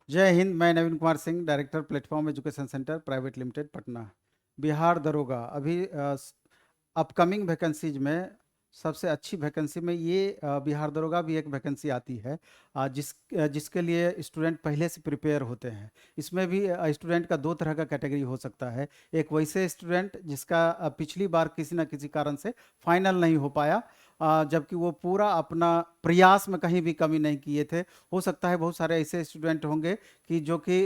जय हिंद। मैं Naveen Kumar Singh, director platform education centre private limited Patna. Bihar दरोगा अभी अपकमिंग वैकेंसीज में सबसे अच्छी वैकेंसी में ये बिहार दरोगा भी एक वैकेंसी आती है, जिसके लिए स्टूडेंट पहले से प्रिपेयर होते हैं। इसमें भी स्टूडेंट का दो तरह का कैटेगरी हो सकता है। एक वैसे स्टूडेंट जिसका पिछली बार किसी न किसी कारण से फाइनल नहीं हो पाया, जबकि वो पूरा अपना प्रयास में कहीं भी कमी नहीं किए थे। हो सकता है बहुत सारे ऐसे स्टूडेंट होंगे कि जो कि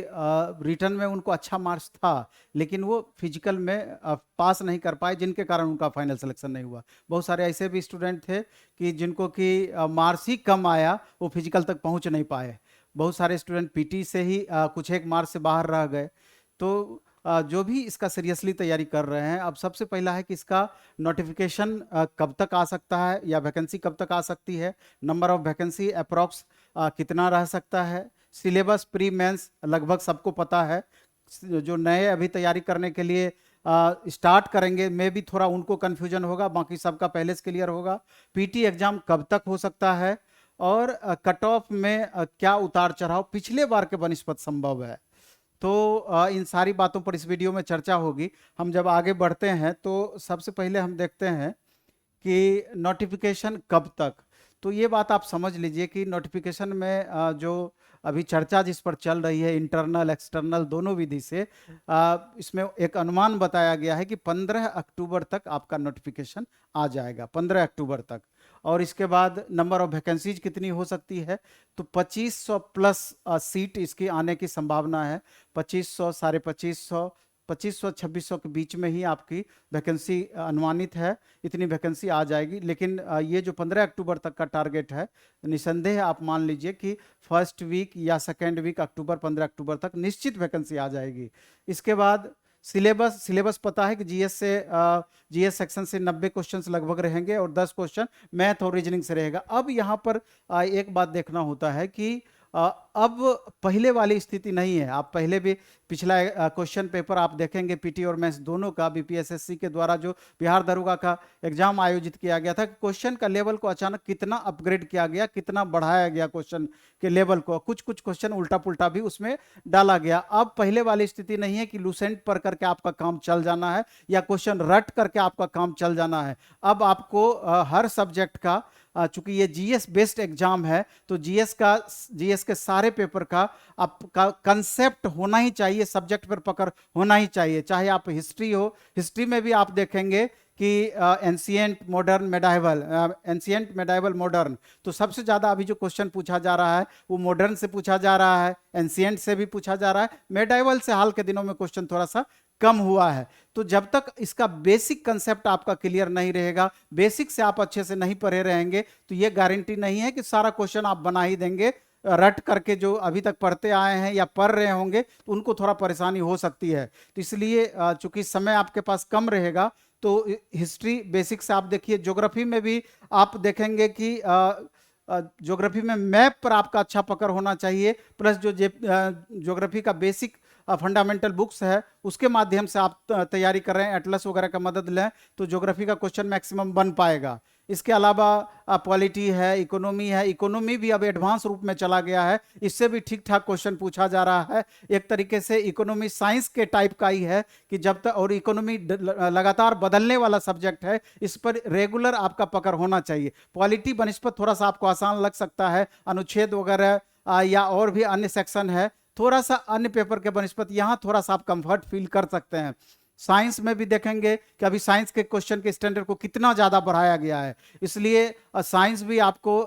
रिटर्न में उनको अच्छा मार्क्स था, लेकिन वो फिजिकल में पास नहीं कर पाए, जिनके कारण उनका फाइनल सिलेक्शन नहीं हुआ। बहुत सारे ऐसे भी स्टूडेंट थे कि जिनको कि मार्क्स ही कम आया, वो फिजिकल तक पहुंच नहीं पाए। बहुत सारे स्टूडेंट पीटी से ही कुछ एक मार्क्स से बाहर रह गए। तो जो भी इसका सीरियसली तैयारी कर रहे हैं, अब सबसे पहला है कि इसका नोटिफिकेशन कब तक आ सकता है या वैकेंसी कब तक आ सकती है, नंबर ऑफ वैकेंसी अप्रॉक्स कितना रह सकता है, सिलेबस प्री मेंस लगभग सबको पता है। जो नए अभी तैयारी करने के लिए स्टार्ट करेंगे में भी थोड़ा उनको कन्फ्यूजन होगा, बाकी सबका पहले से क्लियर होगा। पीटी एग्जाम कब तक हो सकता है और कट ऑफ में क्या उतार चढ़ाव पिछले बार के बनिस्पत संभव है। तो इन सारी बातों पर इस वीडियो में चर्चा होगी। हम जब आगे बढ़ते हैं तो सबसे पहले हम देखते हैं कि नोटिफिकेशन कब तक। तो ये बात आप समझ लीजिए कि नोटिफिकेशन में जो अभी चर्चा जिस पर चल रही है, इंटरनल एक्सटर्नल दोनों विधि से, इसमें एक अनुमान बताया गया है कि 15 अक्टूबर तक आपका नोटिफिकेशन आ जाएगा, 15 अक्टूबर तक। और इसके बाद नंबर ऑफ वैकेंसीज कितनी हो सकती है, तो 2500 प्लस सीट इसकी आने की संभावना है। 2500, 2550, 2500 2600 के बीच में ही आपकी वैकेंसी अनुमानित है। इतनी वैकेंसी आ जाएगी। लेकिन ये जो 15 अक्टूबर तक का टारगेट है, निसंदेह आप मान लीजिए कि फर्स्ट वीक या सेकेंड वीक अक्टूबर, 15 अक्टूबर तक निश्चित वैकेंसी आ जाएगी। इसके बाद सिलेबस पता है कि जीएस सेक्शन से 90 क्वेश्चंस लगभग रहेंगे और 10 क्वेश्चन मैथ और रीजनिंग से रहेगा। अब यहाँ पर एक बात देखना होता है कि अब पहले वाली स्थिति नहीं है। आप पहले भी पिछला क्वेश्चन पेपर आप देखेंगे, पीटी और मैथ्स दोनों का बीपीएसएससी के द्वारा जो बिहार दरोगा का एग्जाम आयोजित किया गया था, क्वेश्चन का लेवल को अचानक कितना अपग्रेड किया गया, कितना बढ़ाया गया क्वेश्चन के लेवल को। कुछ कुछ क्वेश्चन उल्टा पुल्टा भी उसमें डाला गया। अब पहले वाली स्थिति नहीं है कि लूसेंट पढ़ करके आपका काम चल जाना है या क्वेश्चन रट करके आपका काम चल जाना है। अब आपको हर सब्जेक्ट का, चूंकि ये जीएस बेस्ड एग्जाम है, तो जीएस के सारे पेपर का आपका कंसेप्ट होना ही चाहिए, सब्जेक्ट पर पकड़ होना ही चाहिए। चाहे आप हिस्ट्री हो, हिस्ट्री में भी आप देखेंगे कि ancient modern medieval, ancient medieval modern, तो सबसे ज्यादा अभी जो क्वेश्चन पूछा जा रहा है वो मॉडर्न से पूछा जा रहा है, एंशिएंट से भी पूछा जा रहा है, मेडाइवल से हाल के दिनों में क्वेश्चन थोड़ा सा कम हुआ है। तो जब तक इसका बेसिक कंसेप्ट आपका क्लियर नहीं रहेगा, बेसिक से आप अच्छे से नहीं पढ़े रहेंगे, तो ये गारंटी नहीं है कि सारा क्वेश्चन आप बना ही देंगे। रट करके जो अभी तक पढ़ते आए हैं या पढ़ रहे होंगे तो उनको थोड़ा परेशानी हो सकती है। तो इसलिए चूंकि समय आपके पास कम रहेगा, तो हिस्ट्री बेसिक से आप देखिए। ज्योग्राफी में भी आप देखेंगे कि ज्योग्राफी में मैप पर आपका अच्छा पकड़ होना चाहिए, प्लस जो ज्योग्राफी का बेसिक फंडामेंटल बुक्स है उसके माध्यम से आप तैयारी कर रहे हैं, एटलस वगैरह का मदद लें, तो ज्योग्राफी का क्वेश्चन मैक्सिमम बन पाएगा। इसके अलावा पॉलिटी है, इकोनॉमी है। इकोनॉमी भी अब एडवांस रूप में चला गया है, इससे भी ठीक ठाक क्वेश्चन पूछा जा रहा है। एक तरीके से इकोनॉमी साइंस के टाइप का ही है कि जब तक, और इकोनॉमी लगातार बदलने वाला सब्जेक्ट है, इस पर रेगुलर आपका पकड़ होना चाहिए। पॉलिटी बनिस्पत थोड़ा सा आपको आसान लग सकता है, अनुच्छेद वगैरह या और भी अन्य सेक्शन है, थोड़ा सा अन्य पेपर के बनस्पत यहाँ थोड़ा सा आप कंफर्ट फील कर सकते हैं। साइंस में भी देखेंगे कि अभी साइंस के क्वेश्चन के स्टैंडर्ड को कितना ज्यादा बढ़ाया गया है, इसलिए साइंस भी आपको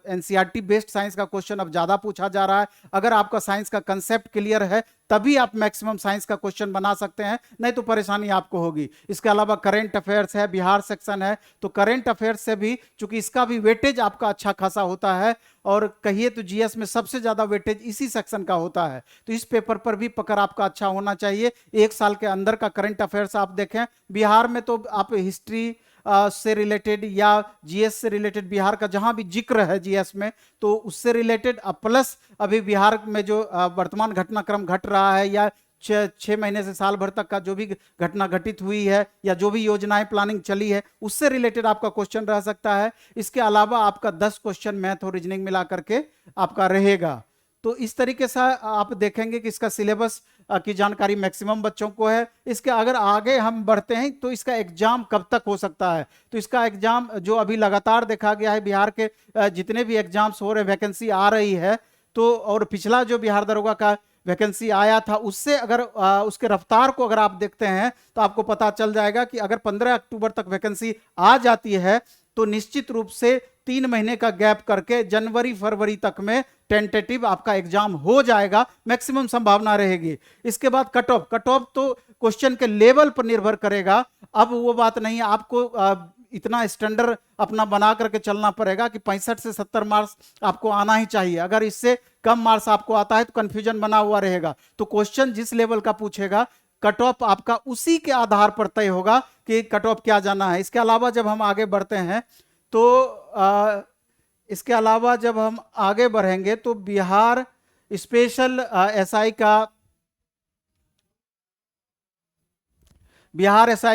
एनसीईआरटी बेस्ड साइंस का क्वेश्चन अब ज्यादा पूछा जा रहा है। अगर आपका साइंस का कंसेप्ट क्लियर है तभी आप मैक्सिमम साइंस का क्वेश्चन बना सकते हैं, नहीं तो परेशानी आपको होगी। इसके अलावा करंट अफेयर्स है, बिहार सेक्शन है, तो करंट अफेयर्स से भी, चूंकि इसका भी वेटेज आपका अच्छा खासा होता है, और कहिए तो जीएस में सबसे ज्यादा वेटेज इसी सेक्शन का होता है, तो इस पेपर पर भी पकड़ आपका अच्छा होना चाहिए। एक साल के अंदर का करंट अफेयर्स आप देखें, बिहार में तो आप हिस्ट्री से रिलेटेड या जीएस से रिलेटेड बिहार का जहां भी जिक्र है जीएस में, तो उससे रिलेटेड प्लस अभी बिहार में जो वर्तमान घटनाक्रम घट रहा है या 6 महीने से साल भर तक का जो भी घटना घटित हुई है या जो भी योजनाएं प्लानिंग चली है, उससे रिलेटेड आपका क्वेश्चन रह सकता है। इसके अलावा आपका 10 क्वेश्चन मैथ और रीजनिंग मिला करके आपका रहेगा। तो इस तरीके से आप देखेंगे कि इसका सिलेबस की जानकारी मैक्सिमम बच्चों को है। इसके अगर आगे हम बढ़ते हैं तो इसका एग्जाम कब तक हो सकता है, तो इसका एग्जाम जो अभी लगातार देखा गया है, बिहार के जितने भी एग्जाम्स हो रहे, वैकेंसी आ रही है, तो और पिछला जो बिहार दरोगा का वैकेंसी आया था उससे अगर उसके रफ्तार को अगर आप देखते हैं तो आपको पता चल जाएगा कि अगर 15 अक्टूबर तक वैकेंसी आ जाती है तो निश्चित रूप से 3 महीने का गैप करके जनवरी फरवरी तक में टेंटेटिव आपका एग्जाम हो जाएगा, मैक्सिमम संभावना रहेगी। इसके बाद कट ऑफ तो क्वेश्चन के लेवल पर निर्भर करेगा। अब वो बात नहीं, आपको इतना स्टैंडर्ड अपना बना करके चलना पड़ेगा कि 65 से 70 मार्क्स आपको आना ही चाहिए। अगर इससे कम मार्क्स आपको आता है तो कंफ्यूजन बना हुआ रहेगा। तो क्वेश्चन जिस लेवल का पूछेगा, कट ऑफ आपका उसी के आधार पर तय होगा कि कट ऑफ क्या जाना है। इसके अलावा जब हम आगे बढ़ते हैं तो इसके अलावा जब हम आगे बढ़ेंगे तो बिहार स्पेशल एसआई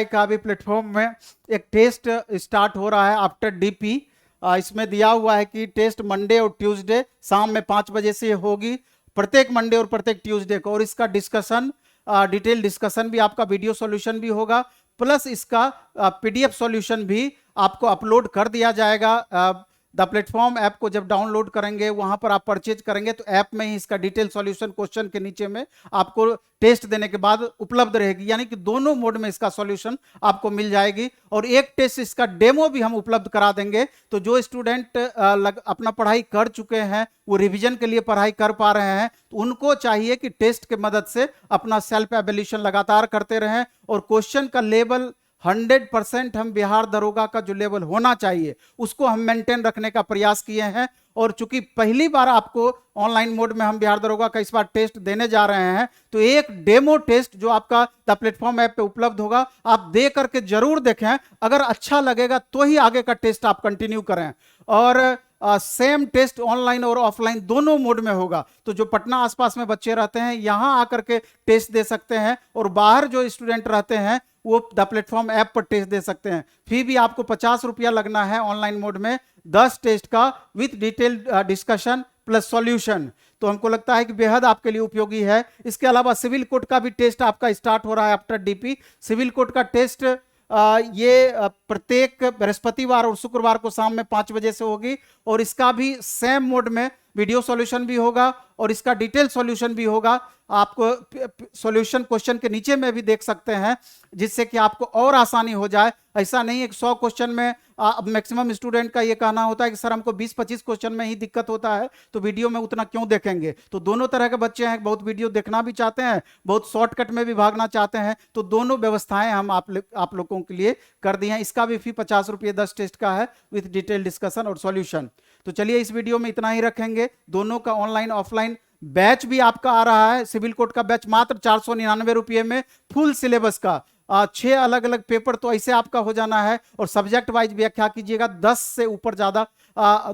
का भी प्लेटफॉर्म में एक टेस्ट स्टार्ट हो रहा है आफ्टर डीपी। इसमें दिया हुआ है कि टेस्ट मंडे और ट्यूसडे शाम में 5 बजे से होगी, प्रत्येक मंडे और प्रत्येक ट्यूसडे को। और इसका डिस्कशन, डिटेल डिस्कशन भी आपका, वीडियो सॉल्यूशन भी होगा, प्लस इसका पीडीएफ सॉल्यूशन भी आपको अपलोड कर दिया जाएगा। द प्लेटफॉर्म ऐप को जब डाउनलोड करेंगे, वहां पर आप परचेज करेंगे तो ऐप में ही इसका डिटेल सॉल्यूशन क्वेश्चन के नीचे में आपको टेस्ट देने के बाद उपलब्ध रहेगी, यानी कि दोनों मोड में इसका सॉल्यूशन आपको मिल जाएगी। और एक टेस्ट इसका डेमो भी हम उपलब्ध करा देंगे। तो जो स्टूडेंट अपना पढ़ाई कर चुके हैं, वो रिवीजन के लिए पढ़ाई कर पा रहे हैं, तो उनको चाहिए कि टेस्ट के मदद से अपना सेल्फ एवेल्यूशन लगातार करते रहें और क्वेश्चन का लेवल 100% हम बिहार दरोगा का जो लेवल होना चाहिए उसको हम मेंटेन रखने का प्रयास किए हैं। और चूंकि पहली बार आपको ऑनलाइन मोड में हम बिहार दरोगा का इस बार टेस्ट देने जा रहे हैं, तो एक डेमो टेस्ट जो आपका द प्लेटफॉर्म ऐप पे उपलब्ध होगा, आप दे करके जरूर देखें। अगर अच्छा लगेगा तो ही आगे का टेस्ट आप कंटिन्यू करें। और सेम टेस्ट ऑनलाइन और ऑफलाइन दोनों मोड में होगा। तो जो पटना आसपास में बच्चे रहते हैं यहां आकर के टेस्ट दे सकते हैं, और बाहर जो स्टूडेंट रहते हैं वो द प्लेटफॉर्म ऐप पर टेस्ट दे सकते हैं। फी भी आपको 50 रुपया लगना है ऑनलाइन मोड में 10 टेस्ट का, with detail discussion plus solution. तो हमको लगता है कि बेहद आपके लिए उपयोगी है। इसके अलावा सिविल कोड का भी टेस्ट आपका स्टार्ट हो रहा है आफ्टर डीपी। सिविल कोड का टेस्ट ये प्रत्येक बृहस्पतिवार और शुक्रवार को शाम में 5 बजे से होगी, और इसका भी सेम मोड में वीडियो सॉल्यूशन भी होगा और इसका डिटेल सॉल्यूशन भी होगा। आपको सॉल्यूशन क्वेश्चन के नीचे में भी देख सकते हैं, जिससे कि आपको और आसानी हो जाए। ऐसा नहीं है कि 100 क्वेश्चन में, मैक्सिमम स्टूडेंट का ये कहना होता है कि सर हमको 20-25 क्वेश्चन में ही दिक्कत होता है, तो वीडियो में उतना क्यों देखेंगे। तो दोनों तरह के बच्चे हैं, बहुत वीडियो देखना भी चाहते हैं, बहुत शॉर्टकट में भी भागना चाहते हैं। तो दोनों व्यवस्थाएं हम आप लोगों के लिए कर दी हैं। इसका भी फी 50 रुपये 10 टेस्ट का है, विथ डिटेल डिस्कशन और सॉल्यूशन। तो चलिए इस वीडियो में इतना ही रखेंगे। दोनों का ऑनलाइन ऑफलाइन बैच भी आपका आ रहा है। सिविल कोड का बैच मात्र 499 रुपये में, फुल सिलेबस का 6 अलग अलग पेपर तो ऐसे आपका हो जाना है। और सब्जेक्ट वाइज व्याख्या कीजिएगा, 10 से ऊपर ज्यादा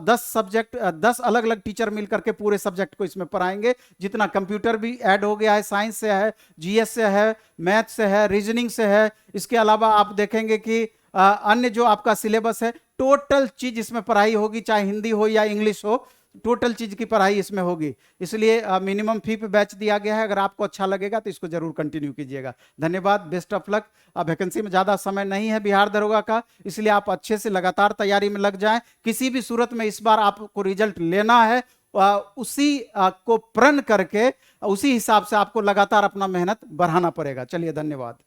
10 सब्जेक्ट 10 अलग अलग टीचर मिलकर के पूरे सब्जेक्ट को इसमें पढ़ाएंगे। जितना कंप्यूटर भी ऐड हो गया है, साइंस से है, जीएस से है, मैथ से है, रीजनिंग से है। इसके अलावा आप देखेंगे कि अन्य जो आपका सिलेबस है, टोटल चीज इसमें पढ़ाई होगी, चाहे हिंदी हो या इंग्लिश हो, टोटल चीज की पढ़ाई इसमें होगी। इसलिए मिनिमम फी पे बैच दिया गया है। अगर आपको अच्छा लगेगा तो इसको जरूर कंटिन्यू कीजिएगा। धन्यवाद, बेस्ट ऑफ लक। वैकेंसी में ज्यादा समय नहीं है बिहार दरोगा का, इसलिए आप अच्छे से लगातार तैयारी में लग जाएं। किसी भी सूरत में इस बार आपको रिजल्ट लेना है, उसी को प्रण करके उसी हिसाब से आपको लगातार अपना मेहनत बढ़ाना पड़ेगा। चलिए, धन्यवाद।